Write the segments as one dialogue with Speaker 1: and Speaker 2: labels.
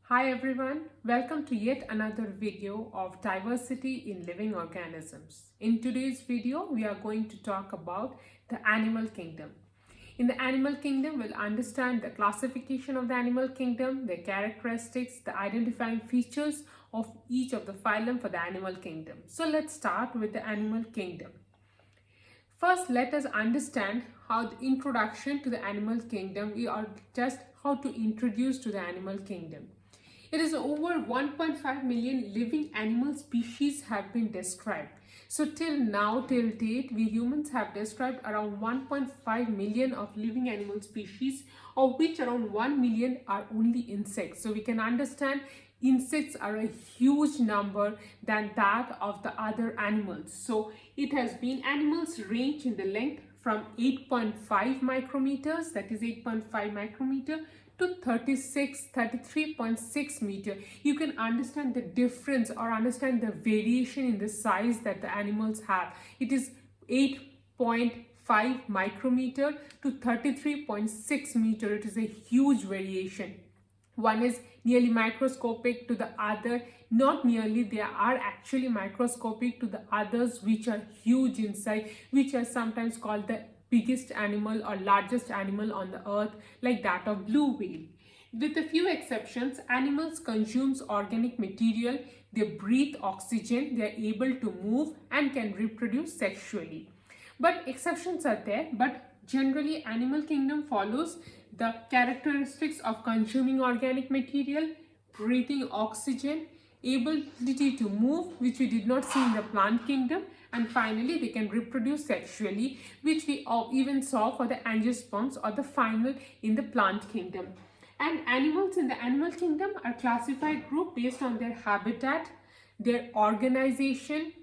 Speaker 1: Hi everyone, welcome to yet another video of diversity in living organisms. In today's video, we are going to talk about the animal kingdom. In the animal kingdom, we'll understand the classification of the animal kingdom, their characteristics, the identifying features of each of the phylum for the animal kingdom. So let's start with the animal kingdom. First, let us understand how the introduction to the animal kingdom, or just how to introduce to the animal kingdom. It is over 1.5 million living animal species have been described. So till now, till date, we humans have described around 1.5 million of living animal species, of which around 1 million are only insects. So we can understand insects are a huge number than that of the other animals. So it has been, animals range in the length from 8.5 micrometers, that is 8.5 micrometer, to 33.6 meter. You can understand the difference or understand the variation in the size that the animals have. It is 8.5 micrometer to 33.6 meter. It is a huge variation. One is nearly microscopic to the other, not nearly, they are actually microscopic to the others, which are huge in size, which are sometimes called the biggest animal or largest animal on the earth, like that of blue whale. With a few exceptions, animals consumes organic material, they breathe oxygen, they are able to move and can reproduce sexually. But exceptions are there, but generally animal kingdom follows the characteristics of consuming organic material, breathing oxygen, ability to move, which we did not see in the plant kingdom, and finally they can reproduce sexually, which we even saw for the angiosperms or the final in the plant kingdom. And animals in the animal kingdom are classified group based on their habitat, their organization,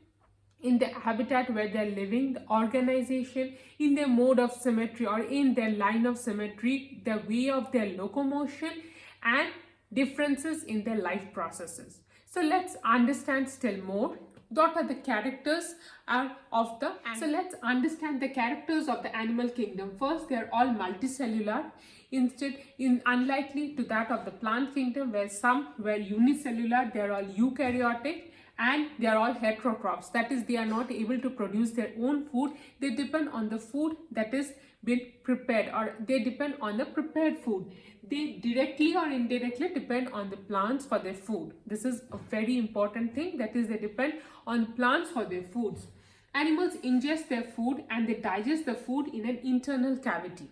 Speaker 1: in the habitat where they're living, the organization, in their mode of symmetry or in their line of symmetry, the way of their locomotion, and differences in their life processes. So let's understand still more. What are the characters of the so let's understand the characters of the animal kingdom. First, they're all multicellular, unlikely to that of the plant kingdom, where some were unicellular, they're all eukaryotic, and they are all heterotrophs. That is, they are not able to produce their own food. They depend on the food that is been prepared, or they depend on the prepared food. They directly or indirectly depend on the plants for their food. This is a very important thing, that is, they depend on plants for their foods. Animals ingest their food and they digest the food in an internal cavity.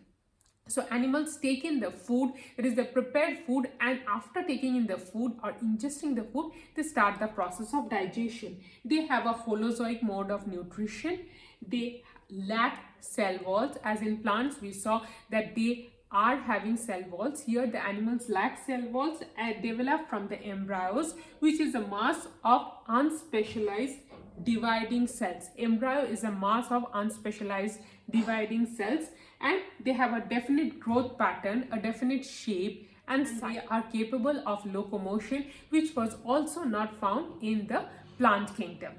Speaker 1: So animals take in the food, it is the prepared food, and after taking in the food or ingesting the food, they start the process of digestion. They have a holozoic mode of nutrition. They lack cell walls, as in plants we saw that they are having cell walls. Here the animals lack cell walls and develop from the embryos, which is a mass of unspecialized dividing cells. Embryo is a mass of unspecialized dividing cells, and they have a definite growth pattern, a definite shape, and they are capable of locomotion, which was also not found in the plant kingdom.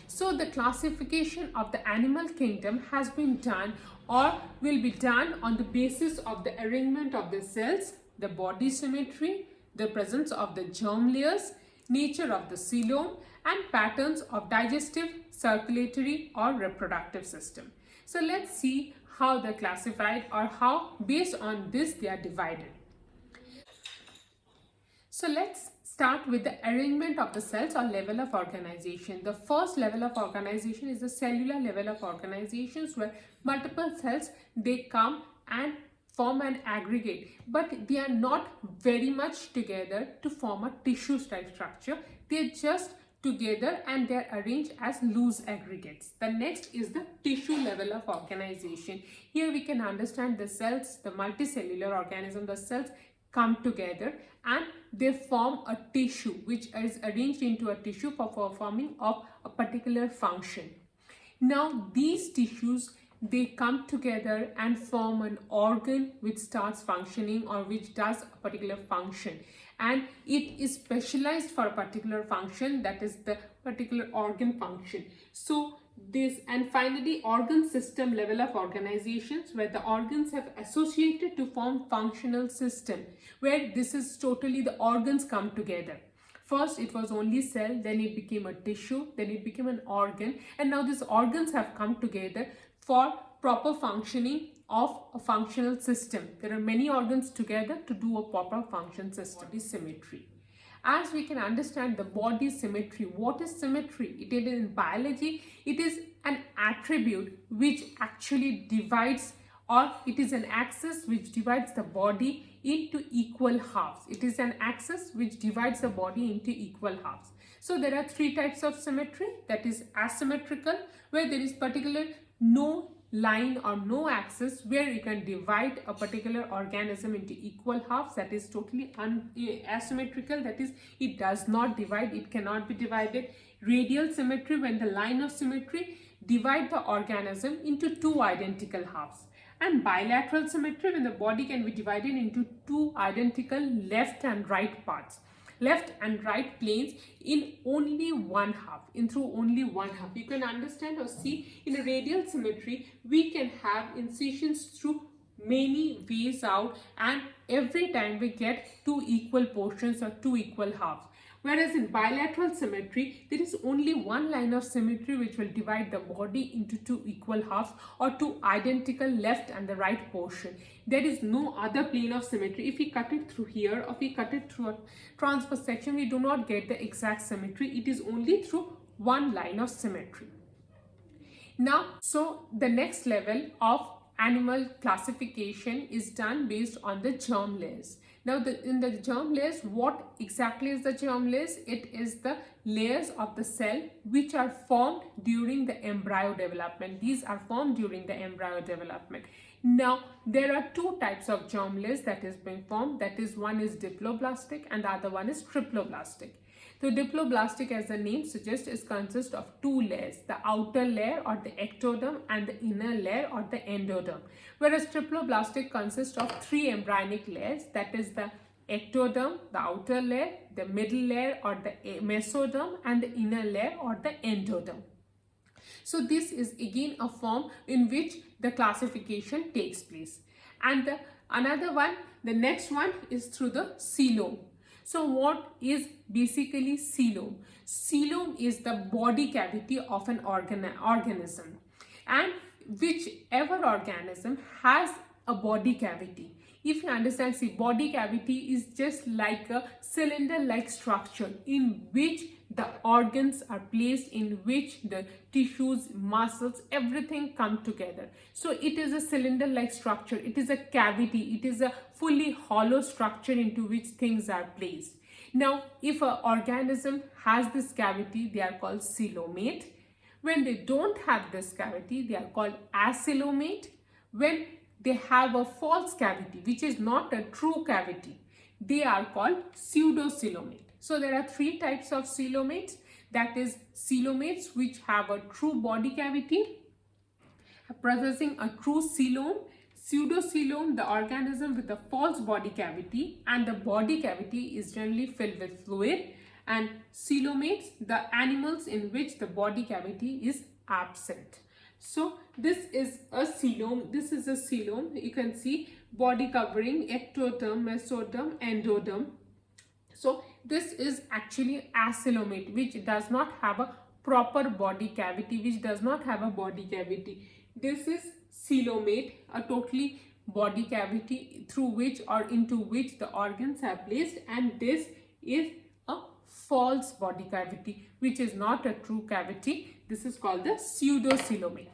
Speaker 1: So the classification of the animal kingdom has been done or will be done on the basis of the arrangement of the cells, the body symmetry, the presence of the germ layers, nature of the coelom, and patterns of digestive, circulatory, or reproductive system. So let's see how they're classified, or how based on this they are divided. So let's start with the arrangement of the cells or level of organization. The first level of organization is the cellular level of organizations, where multiple cells, they come and form an aggregate, but they are not very much together to form a tissue type structure. They're just together and they're arranged as loose aggregates. The next is the tissue level of organization. Here we can understand the cells, the multicellular organism, the cells come together and they form a tissue, which is arranged into a tissue for performing of a particular function. Now these tissues, they come together and form an organ which starts functioning or which does a particular function, and it is specialized for a particular function, that is the particular organ function. So this, and finally organ system level of organizations, where the organs have associated to form functional system, where this is totally the organs come together. First it was only cell, then it became a tissue, then it became an organ, and now these organs have come together for proper functioning of a functional system. There are many organs together to do a proper function system. Body symmetry. As we can understand the body symmetry, what is symmetry? It is in biology, it is an attribute which actually divides, or it is an axis which divides the body into equal halves. It is an axis which divides the body into equal halves. So there are three types of symmetry. That is asymmetrical, where there is particular no line or no axis where you can divide a particular organism into equal halves. That is totally asymmetrical, that is it does not divide, it cannot be divided. Radial symmetry, when the line of symmetry divide the organism into two identical halves. And bilateral symmetry, when the body can be divided into two identical left and right parts, left and right planes in only one half, in through only one half. You can understand or see in a radial symmetry we can have incisions through many ways out, and every time we get two equal portions or two equal halves. Whereas in bilateral symmetry, there is only one line of symmetry which will divide the body into two equal halves or two identical left and the right portion. There is no other plane of symmetry. If we cut it through here, or if we cut it through a transverse section, we do not get the exact symmetry. It is only through one line of symmetry. Now, so the next level of animal classification is done based on the germ layers. Now in the germ layers, what exactly is the germ layers? It is the layers of the cell which are formed during the embryo development. These are formed during the embryo development. Now there are two types of germ layers that is being formed. That is, one is diploblastic and the other one is triploblastic. So diploblastic, as the name suggests, is consists of two layers, the outer layer or the ectoderm and the inner layer or the endoderm. Whereas triploblastic consists of three embryonic layers, that is the ectoderm, the outer layer, the middle layer or the mesoderm, and the inner layer or the endoderm. So this is again a form in which the classification takes place. And another one, the next one is through the coelom. So what is basically coelom? Coelom is the body cavity of an organism, and whichever organism has a body cavity. If you understand, see, body cavity is just like a cylinder-like structure in which the organs are placed, in which the tissues, muscles, everything come together. So it is a cylinder-like structure. It is a cavity. It is a fully hollow structure into which things are placed. Now, if an organism has this cavity, they are called coelomate. When they don't have this cavity, they are called acoelomate. When they have a false cavity, which is not a true cavity, they are called pseudocoelomate. So there are three types of coelomates. That is, coelomates which have a true body cavity, possessing a true coelom; pseudocoelom, the organism with a false body cavity, and the body cavity is generally filled with fluid; and coelomates, the animals in which the body cavity is absent. So this is a coelom. This is a coelom. You can see body covering, ectoderm, mesoderm, endoderm. So this is actually acoelomate, which does not have a proper body cavity, which does not have a body cavity. This is coelomate, a totally body cavity through which or into which the organs are placed, and this is a false body cavity, which is not a true cavity. This is called the pseudocoelomate.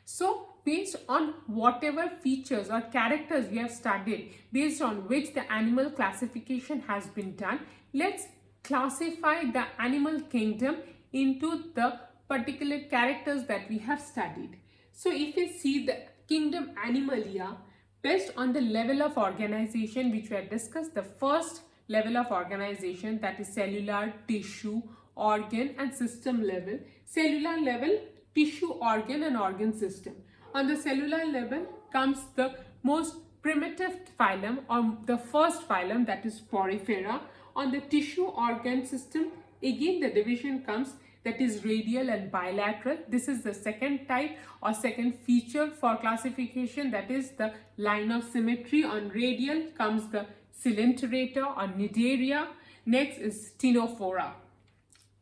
Speaker 1: So based on whatever features or characters we have studied, based on which the animal classification has been done, let's classify the animal kingdom into the particular characters that we have studied. So if we see the kingdom Animalia, based on the level of organization which we have discussed, the first level of organization, that is cellular, tissue, organ and system level. Cellular level, tissue, organ and organ system. On the cellular level comes the most primitive phylum, or the first phylum, that is Porifera. On the tissue organ system, again the division comes. that is radial and bilateral. This is the second type or second feature for classification, that is the line of symmetry. On radial comes the Coelenterata or Cnidaria. Next is Ctenophora.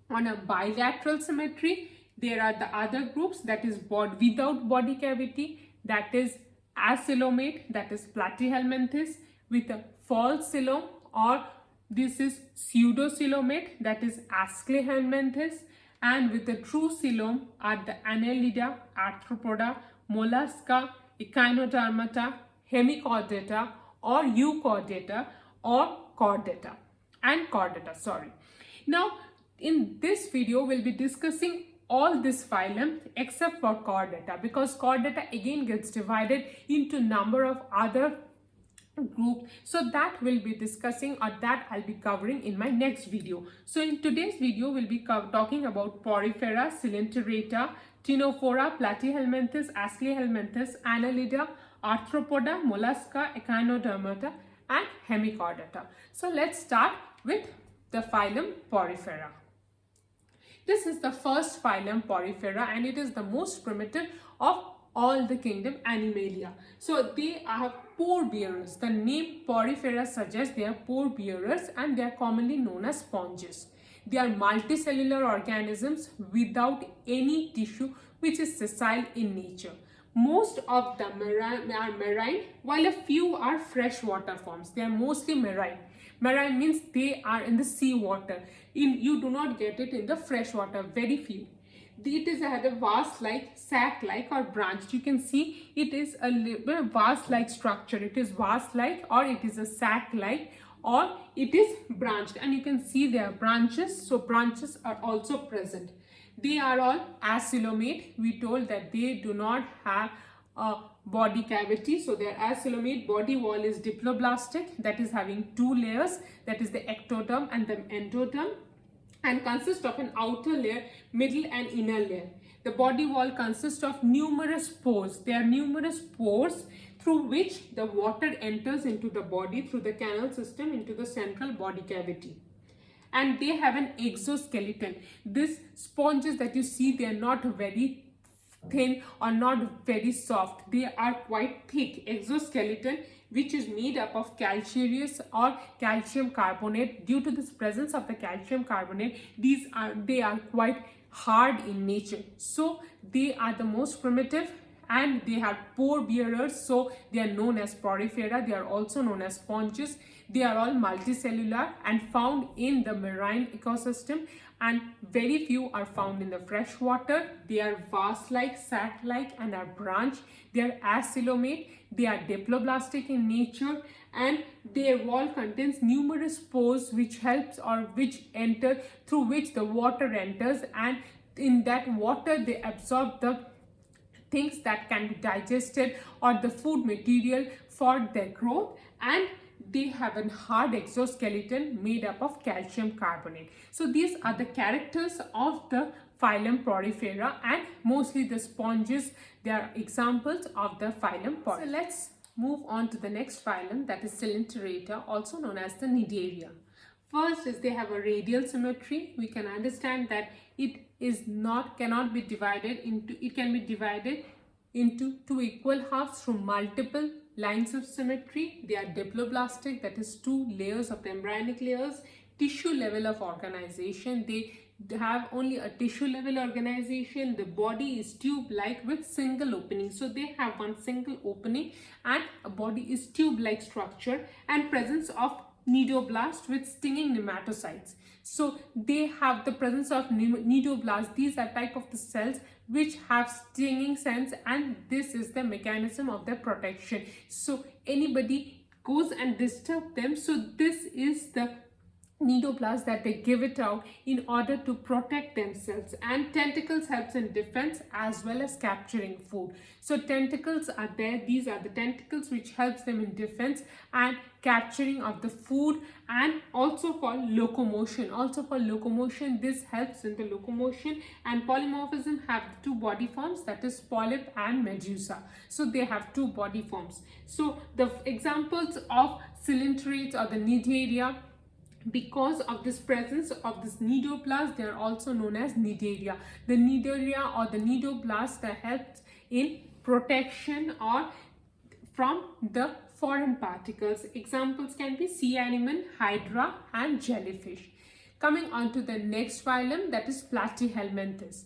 Speaker 1: On a bilateral symmetry, there are the other groups, that is without body cavity, that is acoelomate, that is Platyhelminthes, with a false coelom, or this is pseudocoelomate, that is Asclepiadhelminthes, and with the true coelom are the Annelida, Arthropoda, Mollusca, Echinodermata, Hemichordata, or Euchordata, or Chordata, and Chordata, sorry. Now, in this video, we'll be discussing all this phylum except for Chordata, because Chordata again gets divided into number of other groups. So that we'll be discussing, or that I'll be covering in my next video. So in today's video, we'll be talking about Porifera, Coelenterata, Ctenophora, Platyhelminthes, Asclepiadhelminthes, Annelida, Arthropoda, Mollusca, Echinodermata, and Hemichordata. So let's start with the phylum Porifera. This is the first phylum Porifera, and it is the most primitive of all the kingdom Animalia. So they are pore bearers. The name Porifera suggests they are pore bearers, and they are commonly known as sponges. They are multicellular organisms without any tissue, which is sessile in nature. Most of them are marine, while a few are freshwater forms. They are mostly marine. Marine means they are in the sea water. You do not get it in the freshwater, very few. It is had a vase-like, sac-like, or branched. You can see it is a vase-like structure. It is vase-like, or it is a sac-like, or it is branched. And you can see there are branches. So branches are also present. They are all acoelomate. We told that they do not have a body cavity. So their acoelomate. Body wall is diploblastic, that is having two layers, that is the ectoderm and the endoderm, and consists of an outer layer, middle and inner layer. The body wall consists of numerous pores. There are numerous pores through which the water enters into the body through the canal system into the central body cavity. And they have an exoskeleton. These sponges that you see, they are not very thin or not very soft. They are quite thick. Exoskeleton, which is made up of calcareous or calcium carbonate. Due to this presence of the calcium carbonate, they are quite hard in nature. So they are the most primitive, and they have pore bearers, so they are known as Porifera. They are also known as sponges. They are all multicellular and found in the marine ecosystem, and very few are found in the fresh water. They are vase-like, sac-like, and are branched. They are acoelomate. They are diploblastic in nature, and their wall contains numerous pores which helps or which enter, through which the water enters, and in that water they absorb the things that can be digested or the food material for their growth, and they have a hard exoskeleton made up of calcium carbonate. So these are the characters of the phylum Porifera, and mostly the sponges, they are examples of the phylum Porifera. So let's move on to the next phylum, that is Coelenterata, also known as the Cnidaria. First is they have a radial symmetry. We can understand that it cannot be divided into, it can be divided into two equal halves through multiple lines of symmetry. They are diploblastic, that is two layers of the embryonic layers. Tissue level of organization, they have only a tissue level organization. The body is tube-like with single opening. So they have one single opening, and a body is tube-like structure, and presence of cnidoblast with stinging nematocytes. So they have the presence of cnidoblast. These are type of the cells which have stinging sense, and this is the mechanism of their protection. So anybody goes and disturb them, so this is the cnidoblast that they give it out in order to protect themselves. And tentacles helps in defense as well as capturing food. So tentacles are there. These are the tentacles which helps them in defense and capturing of the food, and also for locomotion. This helps in the locomotion. And polymorphism have two body forms, that is polyp and medusa. So they have two body forms. So the examples of coelentrates or the Cnidaria, Because of this presence of this nidoplast, they are also known as nidaria. The nidaria or the nidoplast that helps in protection or from the foreign particles. Examples can be sea anemone, hydra and jellyfish. Coming on to the next phylum, that is Platyhelminthes.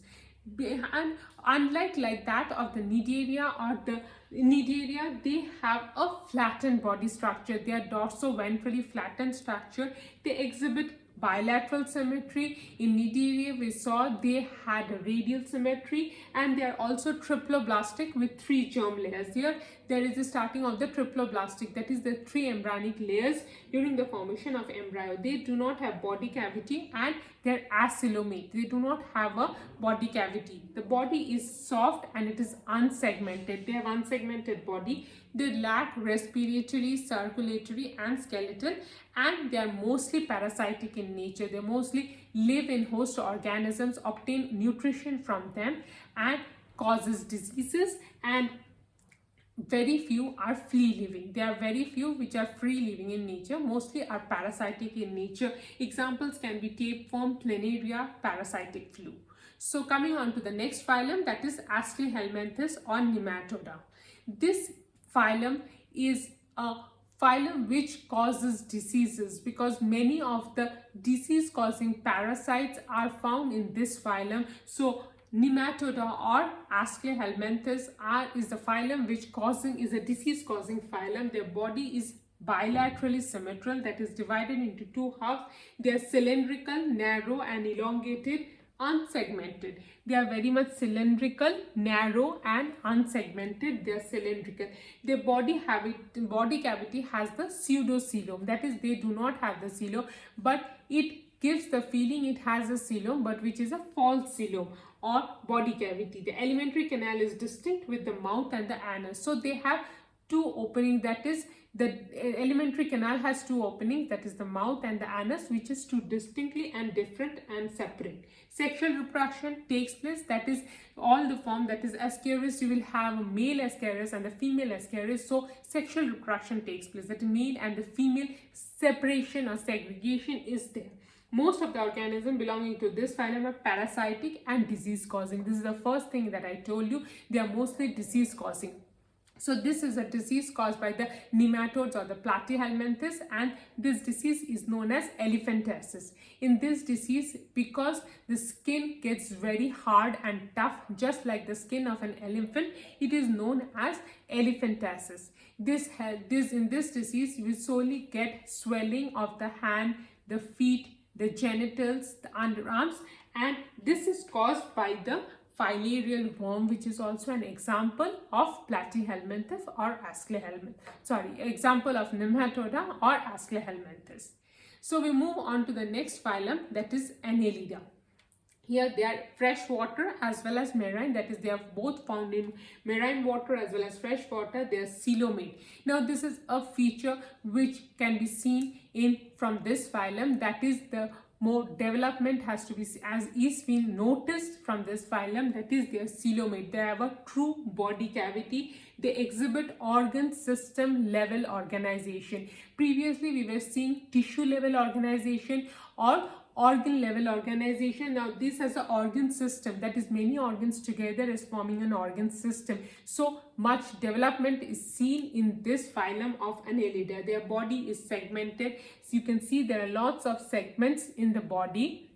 Speaker 1: And unlike like that of the nidaria or the nidaria, they have a flattened body structure. They are dorso-ventrally flattened structure. They exhibit bilateral symmetry. In nidaria, we saw they had a radial symmetry, and they are also triploblastic with 3 germ layers. Here there is the starting of the triploblastic, that is the 3 embryonic layers during the formation of embryo. They do not have body cavity and they are acoelomate. They do not have a body cavity. The body is soft and it is unsegmented. They have unsegmented body. They lack respiratory, circulatory and skeletal, and they are mostly parasitic in nature. They mostly live in host organisms, obtain nutrition from them and causes diseases, and very few are flea living. There are very few which are free living in nature. Mostly are parasitic in nature. Examples can be tapeworm, planaria, parasitic flu. So coming on to the next phylum, that is Asclehelminthes or Nematoda. This phylum is a phylum which causes diseases, because many of the disease causing parasites are found in this phylum. So Nematoda or Asclehelminthes is the phylum which is a disease causing phylum. Their body is bilaterally symmetrical, that is divided into 2 halves. They are cylindrical, narrow and elongated, unsegmented. They are very much cylindrical, narrow and unsegmented. They are cylindrical. Their body cavity has the pseudocoelom, that is they do not have the coelom, but it gives the feeling it has a coelom, but which is a false coelom or body cavity. The alimentary canal is distinct with the mouth and the anus. So they have 2 openings, that is the alimentary canal has 2 openings, that is the mouth and the anus, which is 2 distinctly and different and separate. Sexual reproduction takes place, that is all the form, that is Ascaris, you will have a male Ascaris and a female Ascaris. So sexual reproduction takes place, that male and the female separation or segregation is there. Most of the organisms belonging to this phylum are parasitic and disease causing. This is the first thing that I told you. They are mostly disease causing. So this is a disease caused by the nematodes or the Platyhelminthes, and this disease is known as elephantiasis. In this disease, because the skin gets very hard and tough, just like the skin of an elephant, it is known as elephantiasis. In this disease, you will solely get swelling of the hand, the feet, the genitals, the underarms, and this is caused by the filarial worm, which is also an example of Platyhelminthes or example of Nematoda or Asclehelminthes. So we move on to the next phylum, that is Annelida. Here they are freshwater as well as marine, that is they are both found in marine water as well as fresh water. They are coelomate. Now this is a feature which can be seen from this phylum, that is the more development has to be as is been noticed from this phylum, that is they are coelomate. They have a true body cavity. They exhibit organ system level organization. Previously we were seeing tissue level organization or organ level organization. Now this has an organ system, that is many organs together is forming an organ system. So much development is seen in this phylum of Annelida. Their body is segmented, so you can see there are lots of segments in the body,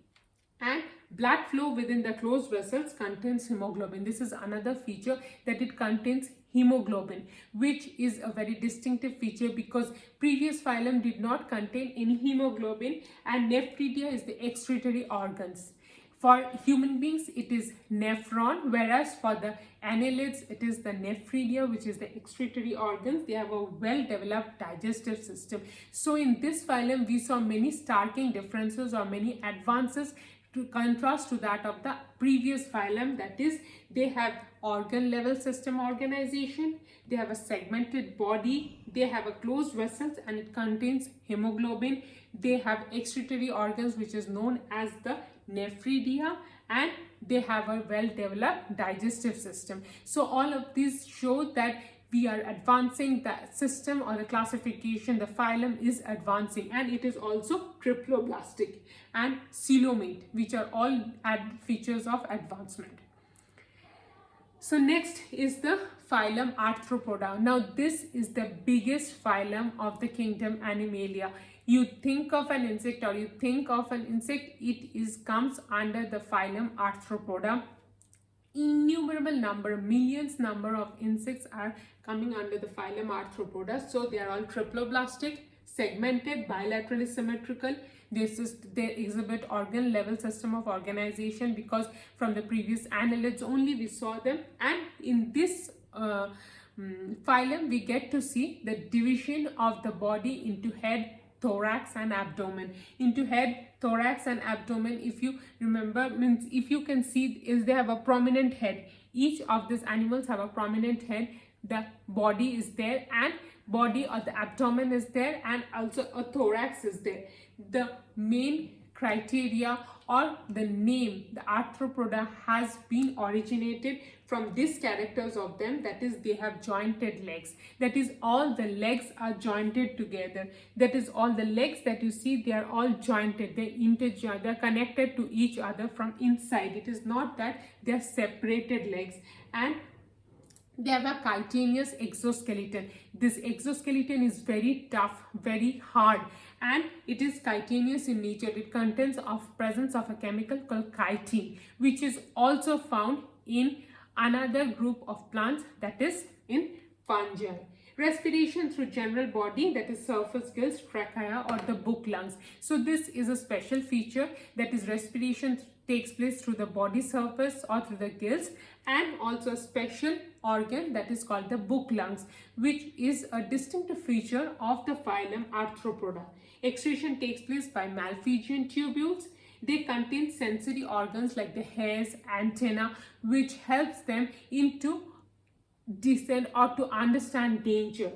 Speaker 1: and blood flow within the closed vessels contains hemoglobin. This is another feature, that it contains hemoglobin, which is a very distinctive feature because previous phylum did not contain any hemoglobin, and nephridia is the excretory organs. For human beings it is nephron, whereas for the annelids it is the nephridia, which is the excretory organs. They have a well developed digestive system. So in this phylum we saw many starking differences or many advances to contrast to that of the previous phylum, that is they have organ level system organization, they have a segmented body, they have a closed vessels and it contains hemoglobin, they have excretory organs which is known as the nephridia, and they have a well developed digestive system. So all of these show that we are advancing the system or the classification. The phylum is advancing, and it is also triploblastic and coelomate, which are all added features of advancement. So next is the phylum Arthropoda. Now this is the biggest phylum of the kingdom Animalia. You think of an insect or you think of an insect, it comes under the phylum Arthropoda. Innumerable number, millions number of insects are coming under the phylum Arthropoda. So they are all triploblastic, segmented, bilaterally symmetrical. They exhibit organ level system of organization, because from the previous annelids only we saw them. And in this phylum we get to see the division of the body into head, thorax and abdomen. Into head, thorax and abdomen, if you remember, means if you can see, is they have a prominent head. Each of these animals have a prominent head. The body is there, and body or the abdomen is there, and also a thorax is there. The main criteria or the name, the Arthropoda, has been originated from these characters of them, that is, they have jointed legs. That is, all the legs are jointed together. That is, all the legs that you see, they are all jointed, they interjoined, they are connected to each other from inside. It is not that they are separated legs. And they have a chitinous exoskeleton. This exoskeleton is very tough, very hard, and it is chitinous in nature. It contains presence of a chemical called chitin, which is also found in another group of plants, that is in fungi. Respiration through general body, that is surface gills, trachea or the book lungs. So this is a special feature, that is respiration takes place through the body surface or through the gills, and also a special organ that is called the book lungs, which is a distinctive feature of the phylum Arthropoda. Excretion takes place by Malpighian tubules. They contain sensory organs like the hairs, antenna, which helps them into discern or to understand danger.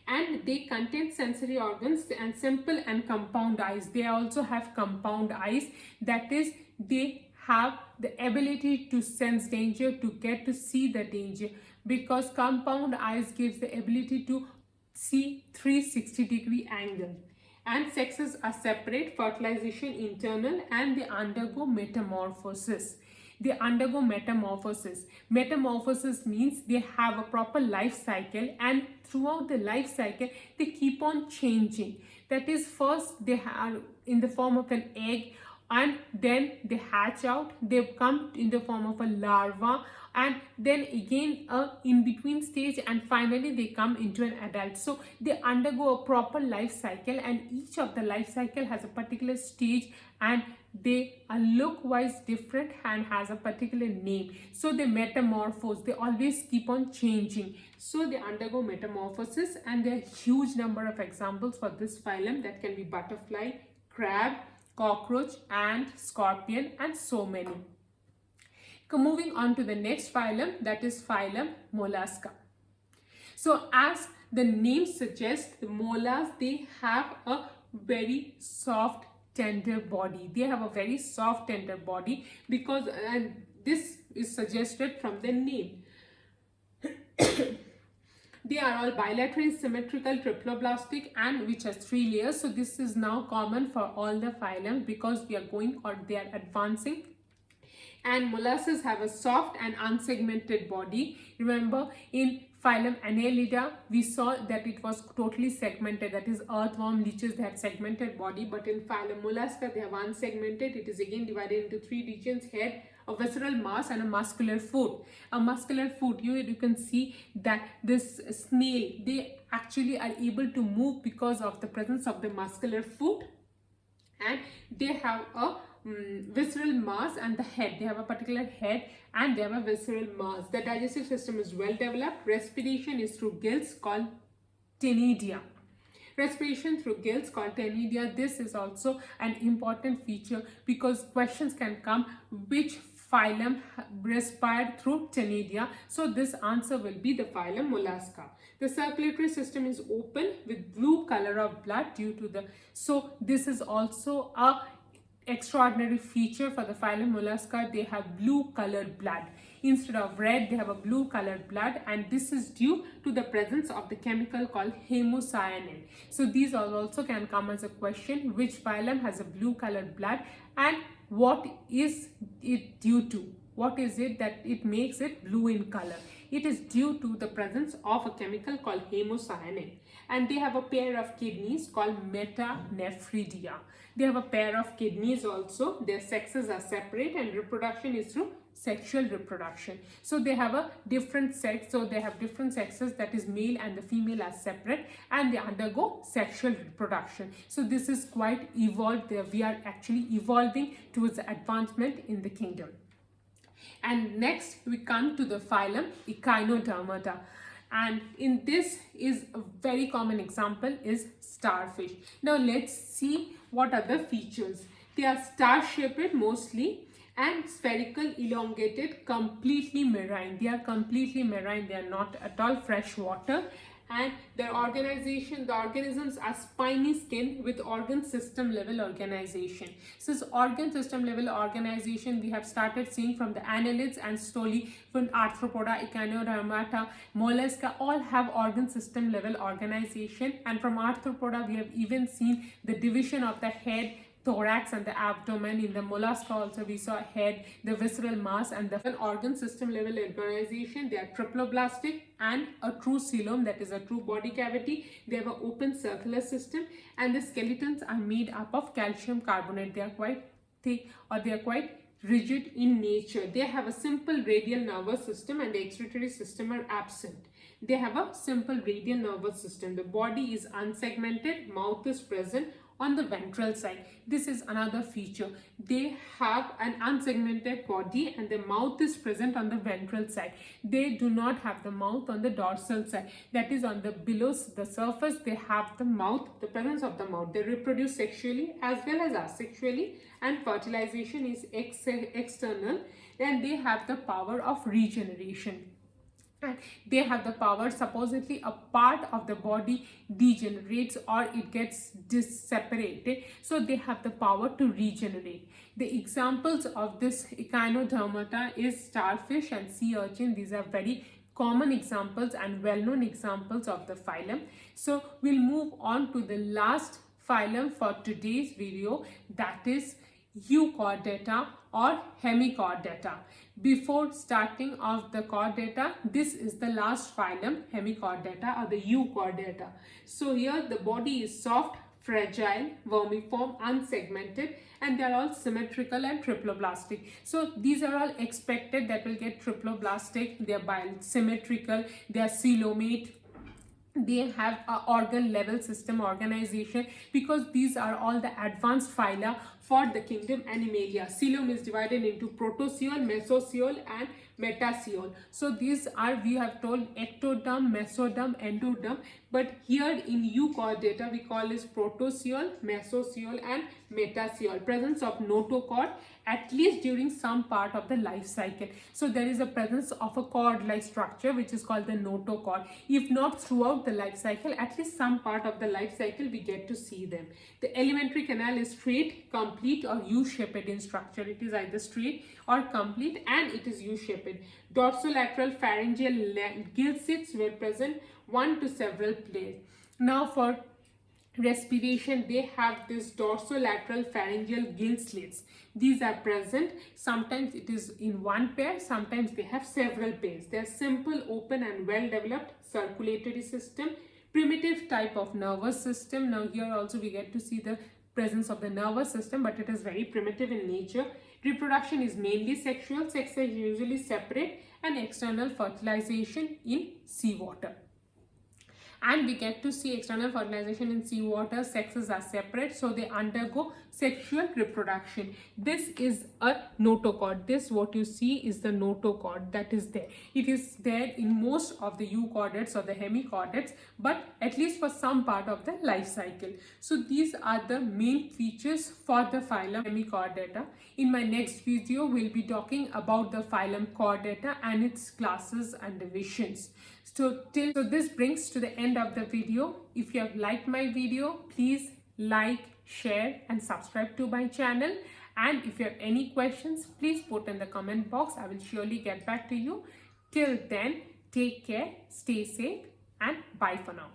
Speaker 1: And they contain sensory organs and simple and compound eyes. They also have compound eyes, that is, they have the ability to sense danger, to get to see the danger, because compound eyes gives the ability to see 360-degree angle. And sexes are separate, fertilization internal, and they undergo metamorphosis. They undergo metamorphosis. Metamorphosis means they have a proper life cycle, and throughout the life cycle they keep on changing. That is, first they are in the form of an egg, and then they hatch out, they come in the form of a larva, and then again a in-between stage, and finally they come into an adult. So they undergo a proper life cycle, and each of the life cycle has a particular stage, and they are look-wise different and has a particular name. So they metamorphose, they always keep on changing. So they undergo metamorphosis, and there are huge number of examples for this phylum, that can be butterfly, crab, cockroach, ant, scorpion, and so many. Moving on to the next phylum, that is phylum Mollusca. So as the name suggests, the molars, they have a very soft, tender body. They have a very soft, tender body, because this is suggested from the name. They are all bilaterally symmetrical, triploblastic, and which has 3 layers. So this is now common for all the phylums, because we are going, or they are advancing. And molluscs have a soft and unsegmented body. Remember, in phylum Annelida, we saw that it was totally segmented. That is, earthworm, leeches, they have segmented body. But in phylum Mollusca, they have unsegmented. It is again divided into 3 regions: head, a visceral mass, and a muscular foot. A muscular foot, you can see that this snail, they actually are able to move because of the presence of the muscular foot. And they have a visceral mass, and the head, they have a particular head, and they have a visceral mass. The digestive system is well developed. Respiration is through gills called ctenidia. Respiration through gills called ctenidia. This is also an important feature, because questions can come, which phylum respired through ctenidia. So this answer will be the phylum Mollusca. The circulatory system is open with blue color of blood due to the, so this is also a extraordinary feature for the phylum Mollusca. They have blue colored blood. Instead of red, they have a blue colored blood, and this is due to the presence of the chemical called hemocyanin. So these also can come as a question: which phylum has a blue colored blood, and what is it due to? What is it that it makes it blue in color? It is due to the presence of a chemical called hemocyanin. And they have a pair of kidneys called metanephridia. They have a pair of kidneys also. Their sexes are separate, and reproduction is through sexual reproduction. So they have a different sex. So they have different sexes, that is male and the female are separate, and they undergo sexual reproduction. So this is quite evolved. We are actually evolving towards advancement in the kingdom. And next we come to the phylum Echinodermata, and in this is a very common example is starfish. Now let's see what are the features. They are star-shaped mostly and spherical, elongated, completely marine. They are completely marine. They are not at all fresh water. And their organization, the organisms are spiny skin with organ system level organization. So this organ system level organization we have started seeing from the annelids, and slowly from Arthropoda, Echinodermata, Mollusca all have organ system level organization. And from Arthropoda we have even seen the division of the head, thorax and the abdomen. In the mollusca also we saw head, the visceral mass, and the organ system level organization. They are triploblastic and a true coelom, that is a true body cavity. They have an open circular system, and the skeletons are made up of calcium carbonate. They are quite thick, or they are quite rigid in nature. They have a simple radial nervous system, and the excretory system are absent. They have a simple radial nervous system. The body is unsegmented, mouth is present on the ventral side. This is another feature. They have an unsegmented body, and the mouth is present on the ventral side. They do not have the mouth on the dorsal side, that is on the below the surface. They have the mouth, the presence of the mouth. They reproduce sexually as well as asexually, and fertilization is external, and they have the power of regeneration. And they have the power, supposedly a part of the body degenerates or it gets separated, so they have the power to regenerate. The examples of this Echinodermata is starfish and sea urchin. These are very common examples and well-known examples of the phylum. So we'll move on to the last phylum for today's video, that is Euchordata or Hemichordata. Before starting of the chordata, this is the last phylum, Hemichordata or the Euchordata. So here the body is soft, fragile, vermiform, unsegmented, and they are all symmetrical and triploblastic. So these are all expected that will get triploblastic. They are symmetrical, they are coelomate, they have a organ level system organization, because these are all the advanced phyla for the kingdom Animalia. Coelom is divided into protocoel, mesocoel and metacoel. So these are, we have told, ectoderm, mesoderm, endoderm, but here in Euchordata we call this protocoel, mesocoel and metacoel. Presence of notochord at least during some part of the life cycle. So there is a presence of a cord-like structure which is called the notochord. If not throughout the life cycle, at least some part of the life cycle we get to see them. The alimentary canal is straight, complete or U-shaped in structure. It is either straight or complete, and it is U-shaped. Dorsolateral pharyngeal gill slits were present, one to several pairs. Now for respiration, they have this dorsolateral pharyngeal gill slits. These are present. Sometimes it is in one pair, sometimes they have several pairs. They are simple, open and well developed circulatory system. Primitive type of nervous system. Now here also we get to see the presence of the nervous system, but it is very primitive in nature. Reproduction is mainly sexual. Sex is usually separate, and external fertilization in seawater. And we get to see external fertilization in seawater. Sexes are separate, so they undergo sexual reproduction. This is a notochord. This, what you see, is the notochord that is there. It is there in most of the euchordates or the hemichordates, but at least for some part of the life cycle. So these are the main features for the phylum Hemichordata. In my next video, we'll be talking about the phylum Chordata and its classes and divisions. So this brings to the end of the video. If you have liked my video, please like, share and subscribe to my channel. And if you have any questions, please put in the comment box. I will surely get back to you. Till then, take care, stay safe, and bye for now.